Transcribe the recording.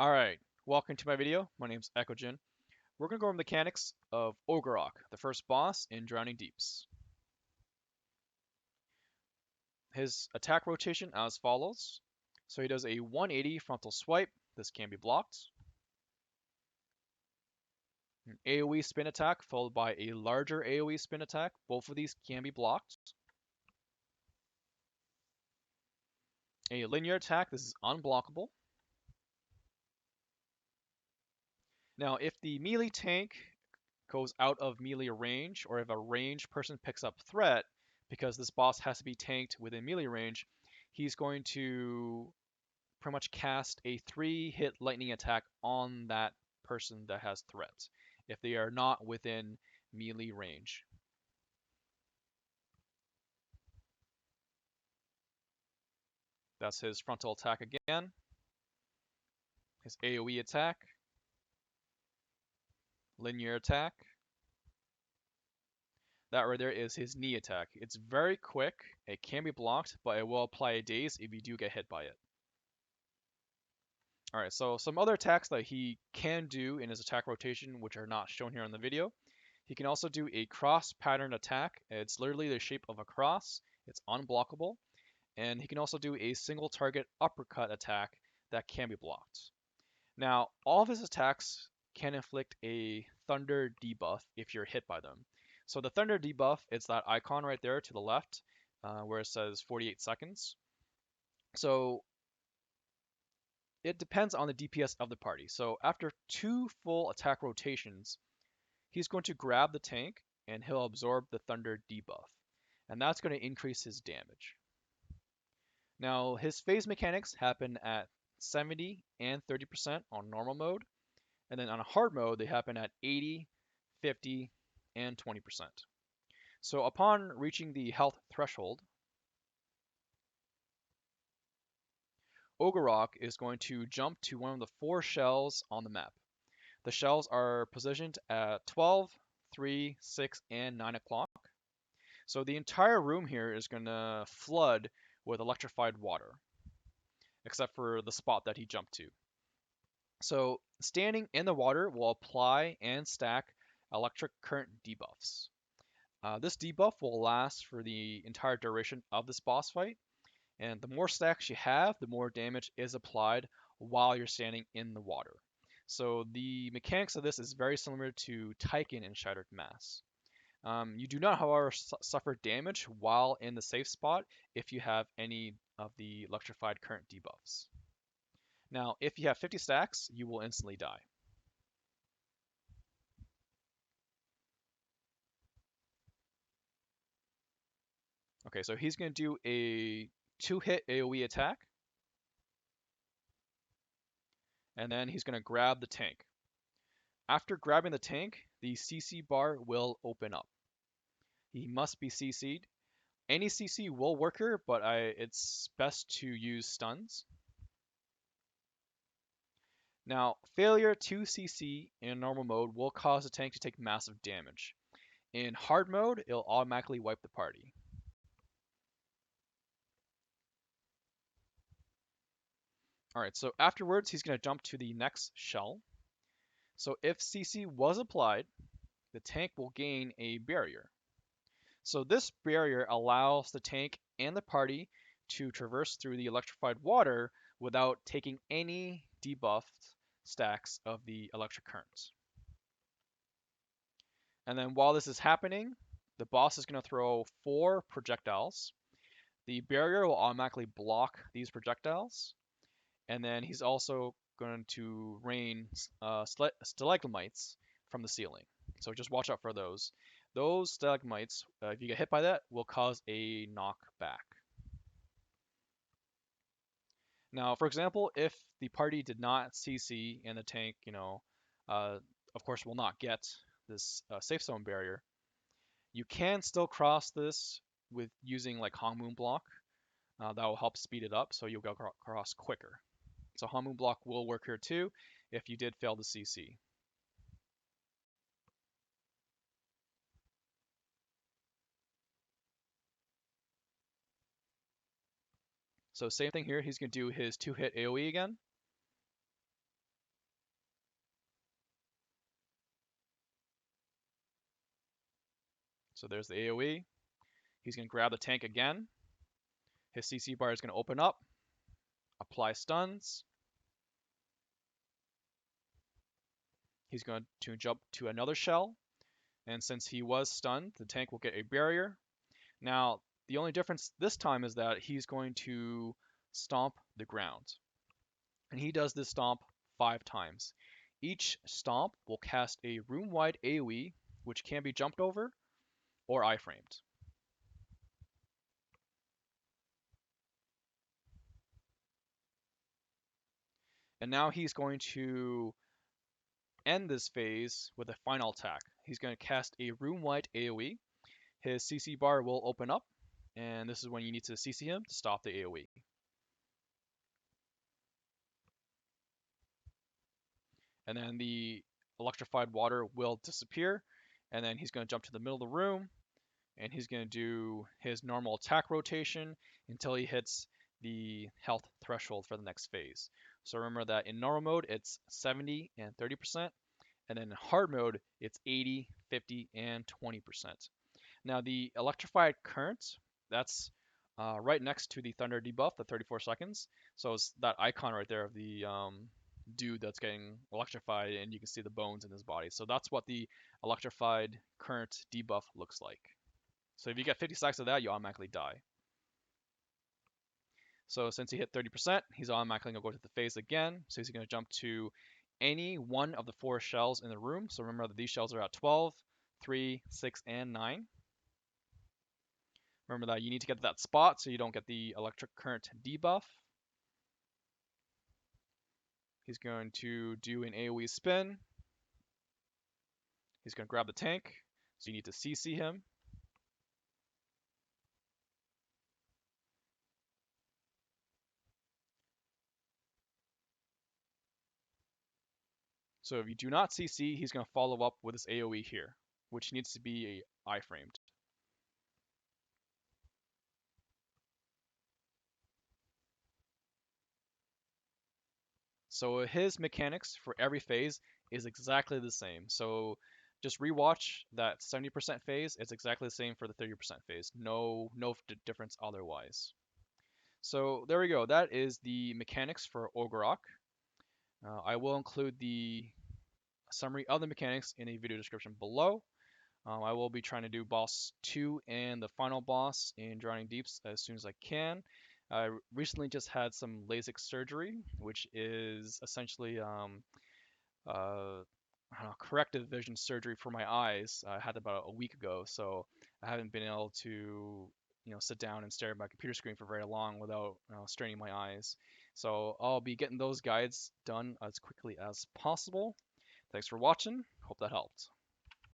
Alright, welcome to my video. My name's Eckogen. We're going to go over the mechanics of Ogarak, the first boss in Drowning Deeps. His attack rotation as follows. So he does a 180 frontal swipe. This can be blocked. An AoE spin attack followed by a larger AoE spin attack. Both of these can be blocked. A linear attack. This is unblockable. Now, if the melee tank goes out of melee range, or if a ranged person picks up threat, because this boss has to be tanked within melee range, he's going to pretty much cast a 3-hit lightning attack on that person that has threat, if they are not within melee range. That's his frontal attack again. His AoE attack. Linear attack. That right there is his knee attack. It's very quick, it can be blocked, but it will apply a daze if you do get hit by it. Alright, so some other attacks that he can do in his attack rotation, which are not shown here in the video. He can also do a cross pattern attack. It's literally the shape of a cross. It's unblockable. And he can also do a single target uppercut attack that can be blocked. Now, all of his attacks can inflict a thunder debuff if you're hit by them. So the thunder debuff, it's that icon right there to the left where it says 48 seconds. So it depends on the DPS of the party. So after 2 full attack rotations, he's going to grab the tank and he'll absorb the thunder debuff. And that's going to increase his damage. Now, his phase mechanics happen at 70 and 30% on normal mode. And then on a hard mode, they happen at 80, 50, and 20%. So upon reaching the health threshold, Ogarak is going to jump to one of the 4 shells on the map. The shells are positioned at 12, 3, 6, and 9 o'clock. So the entire room here is going to flood with electrified water, except for the spot that he jumped to. So standing in the water will apply and stack electric current debuffs. This debuff will last for the entire duration of this boss fight, and the more stacks you have, the more damage is applied while you're standing in the water. So the mechanics of this is very similar to Taiken in Shattered Mass. You do not, however, suffer damage while in the safe spot if you have any of the electrified current debuffs. Now, if you have 50 stacks, you will instantly die. Okay, so he's going to do a 2-hit AoE attack, and then he's going to grab the tank. After grabbing the tank, the CC bar will open up. He must be CC'd. Any CC will work here, but it's best to use stuns. Now, failure to CC in normal mode will cause the tank to take massive damage. In hard mode, it'll automatically wipe the party. Alright, so afterwards, he's going to jump to the next shell. So if CC was applied, the tank will gain a barrier. So this barrier allows the tank and the party to traverse through the electrified water without taking any debuffed stacks of the electric currents. And then while this is happening, the boss is going to throw 4 projectiles. The barrier will automatically block these projectiles. And then he's also going to rain stalagmites from the ceiling. So just watch out for those. Those stalagmites, if you get hit by that, will cause a knockback. Now, for example, if the party did not CC and the tank, of course, will not get this safe zone barrier, you can still cross this with using like Hong Moon Block. That will help speed it up, so you'll go across quicker. So Hong Moon Block will work here too if you did fail to CC. So same thing here, he's going to do his 2-hit AoE again. So there's the AoE. He's going to grab the tank again. His CC bar is going to open up, apply stuns. He's going to jump to another shell, and since he was stunned, the tank will get a barrier. Now, the only difference this time is that he's going to stomp the ground. And he does this stomp 5 times. Each stomp will cast a room-wide AoE, which can be jumped over or iframed. And now he's going to end this phase with a final attack. He's going to cast a room-wide AoE. His CC bar will open up, and this is when you need to CC him to stop the AoE. And then the electrified water will disappear, and then he's going to jump to the middle of the room, and he's going to do his normal attack rotation until he hits the health threshold for the next phase. So remember that in normal mode, it's 70 and 30%, and then in hard mode, it's 80, 50, and 20%. Now the electrified current, that's right next to the thunder debuff, the 34 seconds. So it's that icon right there of the dude that's getting electrified, and you can see the bones in his body. So that's what the electrified current debuff looks like. So if you get 50 stacks of that, you automatically die. So since he hit 30%, he's automatically going to go to the phase again. So he's going to jump to any one of the 4 shells in the room. So remember that these shells are at 12, 3, 6, and 9. Remember that you need to get to that spot so you don't get the electric current debuff. He's going to do an AoE spin. He's going to grab the tank, so you need to CC him. So if you do not CC, he's going to follow up with his AoE here, which needs to be a iframed. So his mechanics for every phase is exactly the same. So just rewatch that 70% phase. It's exactly the same for the 30% phase. No difference otherwise. So there we go. That is the mechanics for Orgarak. I will include the summary of the mechanics in a video description below. I will be trying to do boss 2 and the final boss in Drowning Deeps as soon as I can. I recently just had some LASIK surgery, which is essentially corrective vision surgery for my eyes. I had it about a week ago, so I haven't been able to sit down and stare at my computer screen for very long without straining my eyes. So I'll be getting those guides done as quickly as possible. Thanks for watching. Hope that helped.